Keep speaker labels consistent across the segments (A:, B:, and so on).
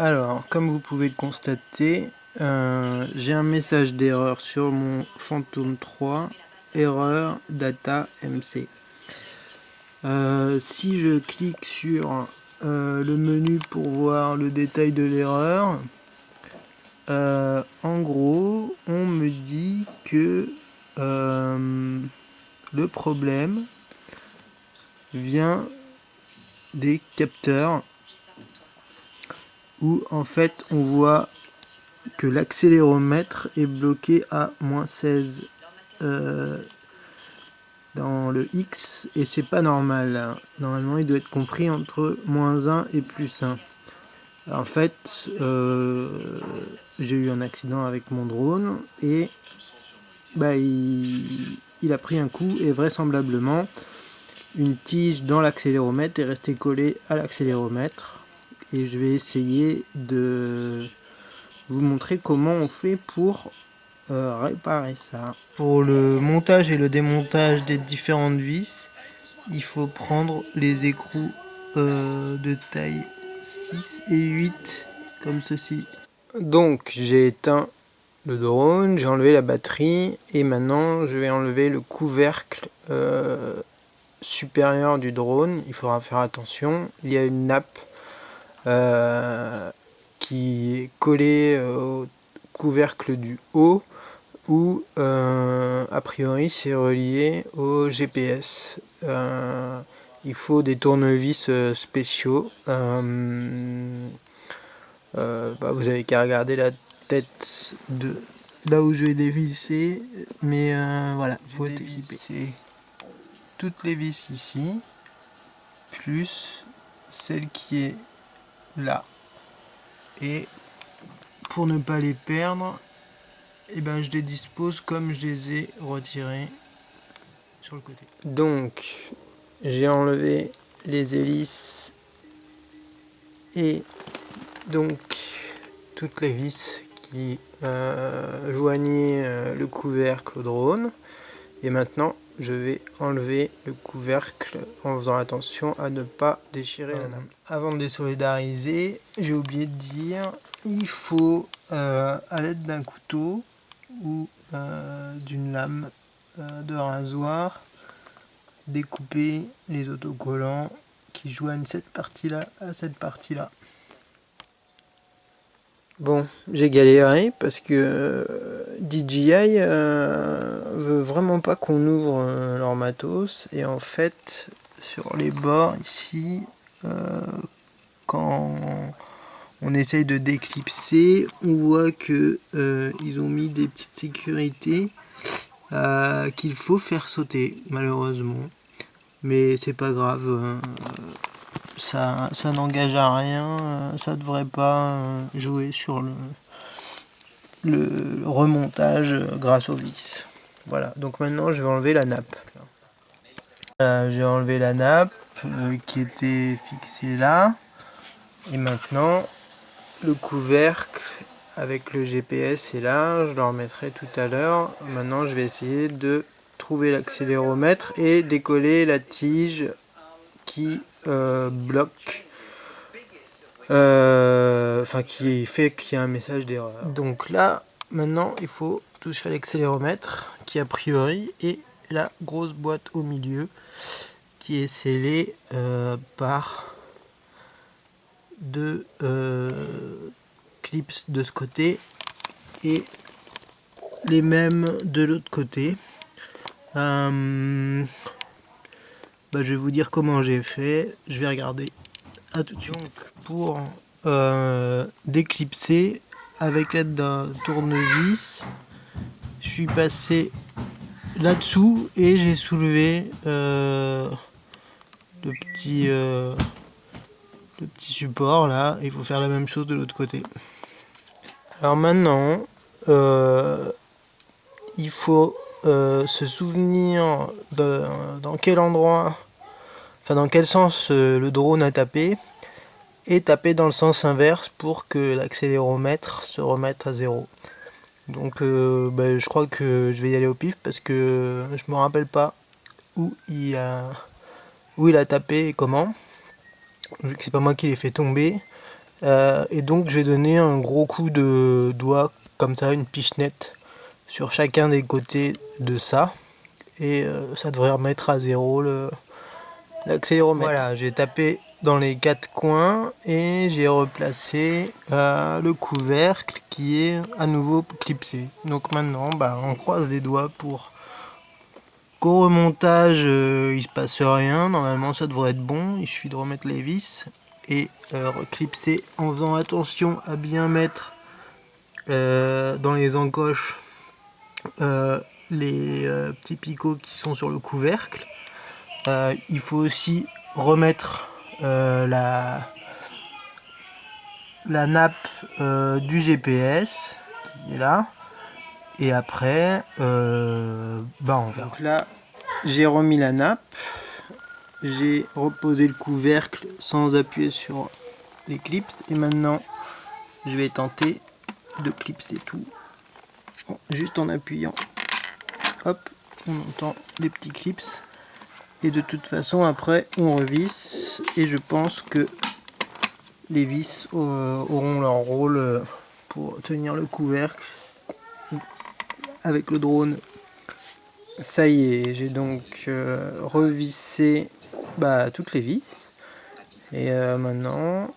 A: Alors, comme vous pouvez le constater, j'ai un message d'erreur sur mon Phantom 3, erreur data MC. Si je clique sur le menu pour voir le détail de l'erreur, en gros, on me dit que le problème vient des capteurs où en fait on voit que l'accéléromètre est bloqué à -16 dans le X et c'est pas normal. Normalement il doit être compris entre -1 et +1. En fait j'ai eu un accident avec mon drone et il a pris un coup et vraisemblablement une tige dans l'accéléromètre est restée collée à l'accéléromètre et je vais essayer de vous montrer comment on fait pour réparer ça. Pour le montage et le démontage des différentes vis, il faut prendre les écrous de taille 6 et 8 comme ceci. Donc j'ai éteint le drone, j'ai enlevé la batterie et maintenant je vais enlever le couvercle supérieur du drone. Il faudra faire attention, il y a une nappe qui est collée au couvercle du haut où a priori c'est relié au GPS. Il faut des tournevis spéciaux. Vous avez qu'à regarder la tête de là où je vais dévisser, mais voilà, il faut être équipé. Toutes les vis ici, plus celle qui est là. Et pour ne pas les perdre, je les dispose comme je les ai retirés sur le côté. Donc j'ai enlevé les hélices et donc toutes les vis qui joignaient le couvercle au drone. Et maintenant je vais enlever le couvercle en faisant attention à ne pas déchirer la nappe. Avant de désolidariser, j'ai oublié de dire, il faut à l'aide d'un couteau ou d'une lame de rasoir découper les autocollants qui joignent cette partie là à cette partie là. Bon, j'ai galéré parce que DJI veut vraiment pas qu'on ouvre leur matos et en fait sur les bords ici quand on essaye de déclipser, on voit que ils ont mis des petites sécurités qu'il faut faire sauter malheureusement, mais c'est pas grave, ça n'engage à rien, ça devrait pas jouer sur le remontage grâce aux vis. Voilà, donc maintenant je vais enlever la nappe. J'ai enlevé la nappe qui était fixée là, et maintenant le couvercle avec le GPS est là, je le remettrai tout à l'heure. Maintenant je vais essayer de trouver l'accéléromètre et décoller la tige qui bloque, qui fait qu'il y a un message d'erreur. Donc là maintenant il faut toucher à l'accéléromètre qui a priori est la grosse boîte au milieu qui est scellée par deux clips de ce côté et les mêmes de l'autre côté. Je vais vous dire comment j'ai fait, je vais regarder. À tout de suite. Donc pour déclipser avec l'aide d'un tournevis, je suis passé là-dessous et j'ai soulevé le petit support là. Il faut faire la même chose de l'autre côté. Alors maintenant il faut se souvenir dans quel endroit, dans quel sens le drone a tapé, et taper dans le sens inverse pour que l'accéléromètre se remette à 0. Donc je crois que je vais y aller au pif parce que je me rappelle pas où il a tapé et comment, vu que c'est pas moi qui l'ai fait tomber. Et donc je vais donner un gros coup de doigt, comme ça, une pichenette sur chacun des côtés de ça. Et ça devrait remettre à zéro l'accéléromètre. Voilà, j'ai tapé dans les 4 coins et j'ai replacé le couvercle qui est à nouveau clipsé. Donc maintenant, on croise les doigts pour qu'au remontage il se passe rien. Normalement ça devrait être bon, il suffit de remettre les vis et reclipser en faisant attention à bien mettre dans les encoches les petits picots qui sont sur le couvercle. Il faut aussi remettre la nappe du GPS qui est là, et après on verra. Donc là j'ai remis la nappe, j'ai reposé le couvercle sans appuyer sur les clips, et maintenant je vais tenter de clipser tout juste en appuyant. Hop, on entend les petits clips. Et de toute façon après on revisse, et je pense que les vis auront leur rôle pour tenir le couvercle avec le drone. Ça y est, j'ai donc revissé toutes les vis, et maintenant,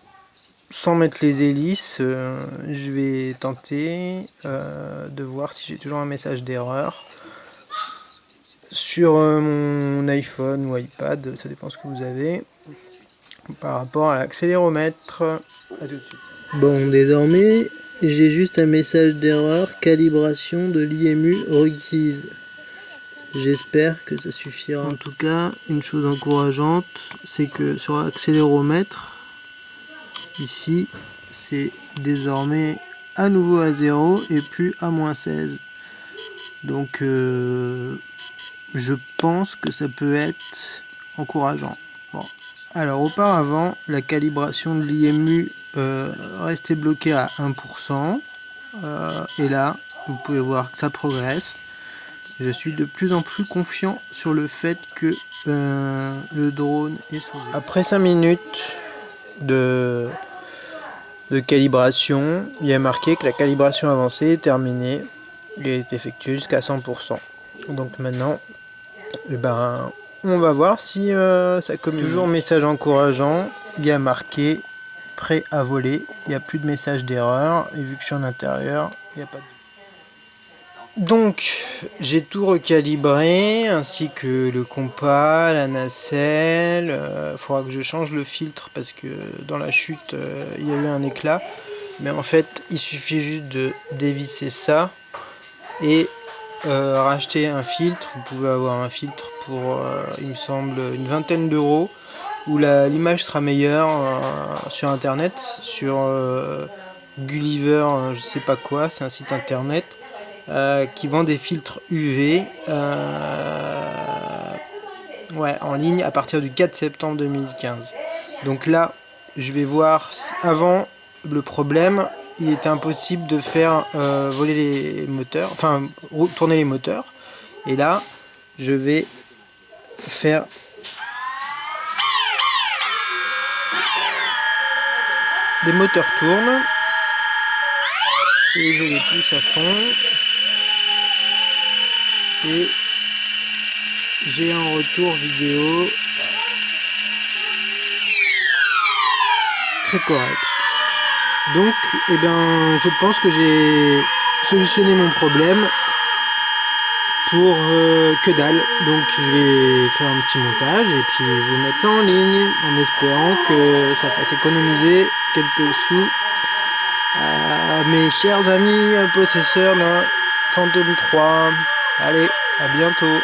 A: sans mettre les hélices, je vais tenter de voir si j'ai toujours un message d'erreur sur mon iPhone ou iPad, ça dépend ce que vous avez, par rapport à l'accéléromètre. A tout de suite. Bon, désormais, j'ai juste un message d'erreur, calibration de l'IMU requise. J'espère que ça suffira. En tout cas, une chose encourageante, c'est que sur l'accéléromètre, ici, c'est désormais à nouveau à 0 et plus à -16. Donc, je pense que ça peut être encourageant. Bon. Alors, auparavant, la calibration de l'IMU restait bloquée à 1%. Et là, vous pouvez voir que ça progresse. Je suis de plus en plus confiant sur le fait que le drone est sauvé. Après 5 minutes de calibration, il y a marqué que la calibration avancée est terminée et est effectuée jusqu'à 100%. Donc maintenant, on va voir si ça communique. Toujours message encourageant, il y a marqué prêt à voler, il n'y a plus de message d'erreur, et vu que je suis en intérieur, il n'y a pas de... Donc j'ai tout recalibré, ainsi que le compas, la nacelle. Il faudra que je change le filtre parce que dans la chute il y a eu un éclat, mais en fait il suffit juste de dévisser ça et racheter un filtre. Vous pouvez avoir un filtre pour il me semble une vingtaine d'euros, où l'image sera meilleure sur internet, sur Gulliver, je sais pas quoi, c'est un site internet qui vend des filtres UV en ligne à partir du 4 septembre 2015. Donc là, je vais voir. Avant, le problème, il était impossible de faire voler les moteurs, enfin tourner les moteurs. Et là, je vais faire les moteurs tournent et je les pousse à fond. Et j'ai un retour vidéo très correct. Donc, je pense que j'ai solutionné mon problème pour que dalle. Donc, je vais faire un petit montage et puis vous mettre ça en ligne en espérant que ça fasse économiser quelques sous à mes chers amis possesseurs d'un Phantom 3. Allez, à bientôt.